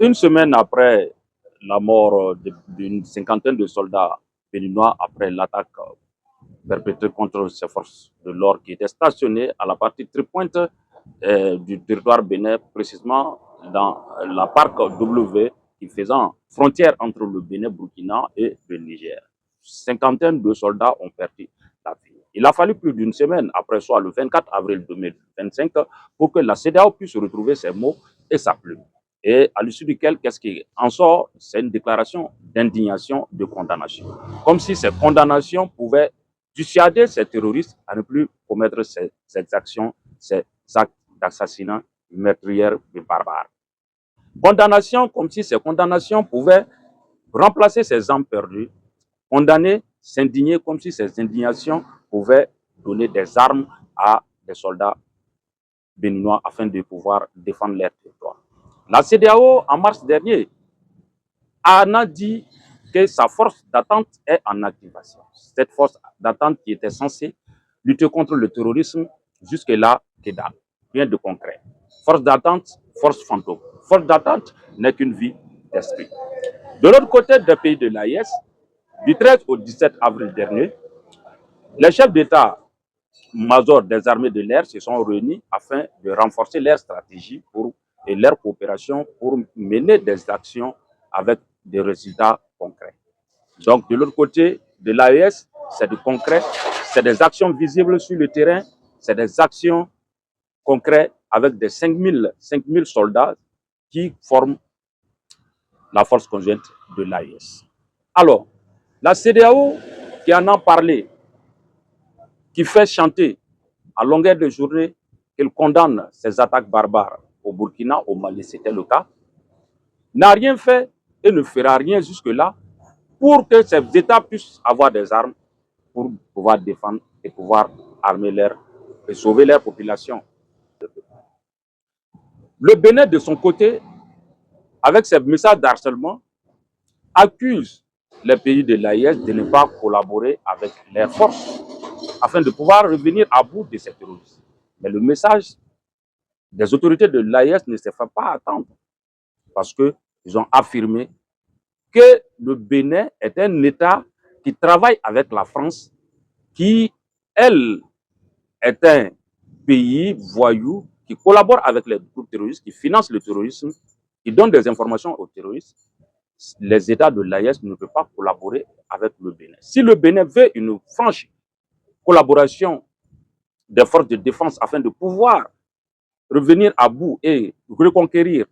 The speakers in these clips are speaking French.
Une semaine après la mort d'une cinquantaine de soldats béninois après l'attaque perpétrée contre ces forces de l'ordre qui étaient stationnées à la partie tripointe du territoire bénin, précisément dans la parc W qui faisant frontière entre le Bénin, Burkina et le Niger. Cinquantaine de soldats ont perdu la vie. Il a fallu plus d'une semaine après, soit le 24 avril 2025, pour que la CEDEAO puisse retrouver ses mots et sa plume. Et à l'issue duquel, qu'est-ce qui en sort? C'est une déclaration d'indignation, de condamnation. Comme si ces condamnations pouvaient dissuader ces terroristes à ne plus commettre ces actions, ces actes d'assassinat meurtrière et barbare. Condamnation comme si ces condamnations pouvaient remplacer ces âmes perdues, condamner, s'indigner comme si ces indignations pouvaient donner des armes à des soldats béninois afin de pouvoir défendre leur territoire. La CEDEAO, en mars dernier, a dit que sa force d'attente est en activation. Cette force d'attente qui était censée lutter contre le terrorisme, jusque-là, que dalle. Rien de concret. Force d'attente, force fantôme. Force d'attente n'est qu'une vie d'esprit. De l'autre côté des pays de l'AIS, du 13 au 17 avril dernier, les chefs d'État-major des armées de l'air se sont réunis afin de renforcer leur stratégie et leur coopération pour mener des actions avec des résultats concrets. Donc, de l'autre côté de l'AES, c'est du concret, c'est des actions visibles sur le terrain, c'est des actions concrètes avec des 5000 soldats qui forment la force conjointe de l'AES. Alors, la CEDEAO qui en a parlé, qui fait chanter à longueur de journée qu'elle condamne ces attaques barbares au Burkina, au Mali, c'était le cas, n'a rien fait et ne fera rien jusque-là pour que ces États puissent avoir des armes pour pouvoir défendre et pouvoir armer leur et sauver leur population. Le Bénin, de son côté, avec ses messages d'harcèlement, accuse les pays de l'AIS de ne pas collaborer avec leurs forces afin de pouvoir revenir à bout de ces terroristes. Mais le message des autorités de l'AIS ne se fait pas attendre parce qu'ils ont affirmé que le Bénin est un État qui travaille avec la France, qui, elle, est un pays voyou, qui collabore avec les groupes terroristes, qui finance le terrorisme, qui donne des informations aux terroristes. Les États de l'AIS ne peuvent pas collaborer avec le Bénin. Si le Bénin veut une franche collaboration des forces de défense afin de pouvoir revenir à bout et reconquérir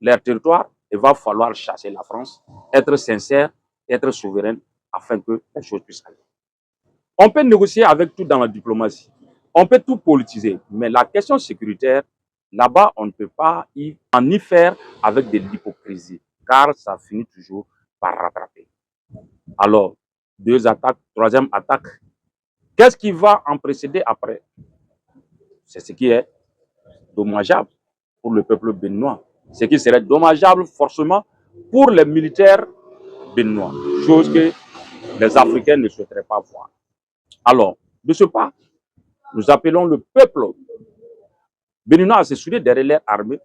leur territoire, il va falloir chasser la France, être sincère, être souveraine afin que les choses puissent aller. On peut négocier avec tout dans la diplomatie. On peut tout politiser. Mais la question sécuritaire, là-bas, on ne peut pas en y faire avec de l'hypocrisie. Car ça finit toujours par rattraper. Alors, deux attaques, troisième attaque. Qu'est-ce qui va en précéder après? C'est ce qui est dommageable pour le peuple béninois. Ce qui serait dommageable forcément pour les militaires béninois. Chose que les Africains ne souhaiteraient pas voir. Alors, de ce pas, nous appelons le peuple béninois à se souder derrière leur armée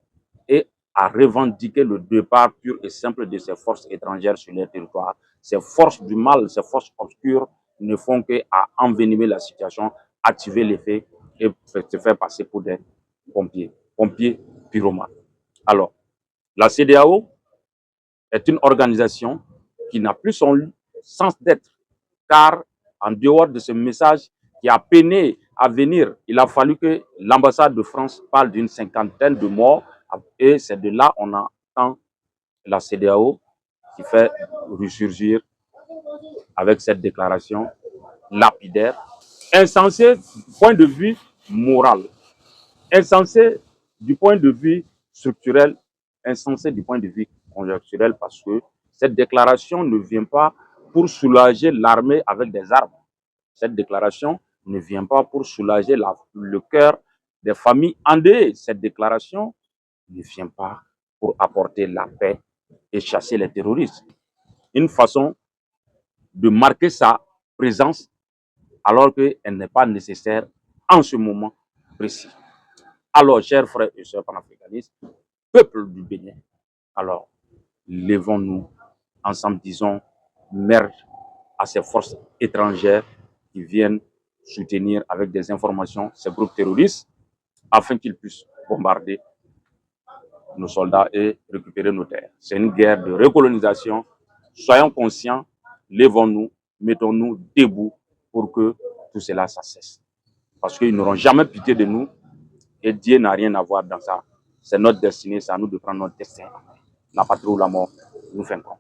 et à revendiquer le départ pur et simple de ces forces étrangères sur leur territoire. Ces forces du mal, ces forces obscures ne font qu'à envenimer la situation, activer les faits et se faire passer pour des pompiers pyromanes. Alors, la CEDEAO est une organisation qui n'a plus son sens d'être, car en dehors de ce message qui a peiné à venir, il a fallu que l'ambassade de France parle d'une cinquantaine de morts, et c'est de là qu'on entend la CEDEAO qui fait ressurgir avec cette déclaration lapidaire, insensée du point de vue moral, insensée du point de vue structurel, insensée du point de vue conjoncturel, parce que cette déclaration ne vient pas pour soulager l'armée avec des armes. Cette déclaration ne vient pas pour soulager le cœur des familles endeuillées. Cette déclaration ne vient pas pour apporter la paix et chasser les terroristes. Une façon de marquer sa présence alors qu'elle n'est pas nécessaire en ce moment précis. Alors, chers frères et sœurs panafricanistes, peuple du Bénin, Alors, levons-nous ensemble, disons merde à ces forces étrangères qui viennent soutenir avec des informations ces groupes terroristes afin qu'ils puissent bombarder nos soldats et récupérer nos terres. C'est une guerre de recolonisation. Soyons conscients, levons-nous, mettons-nous debout pour que tout cela cesse. Parce qu'ils n'auront jamais pitié de nous et Dieu n'a rien à voir dans ça. C'est notre destinée, c'est à nous de prendre notre destin. La patrie ou la mort, nous faisons quoi?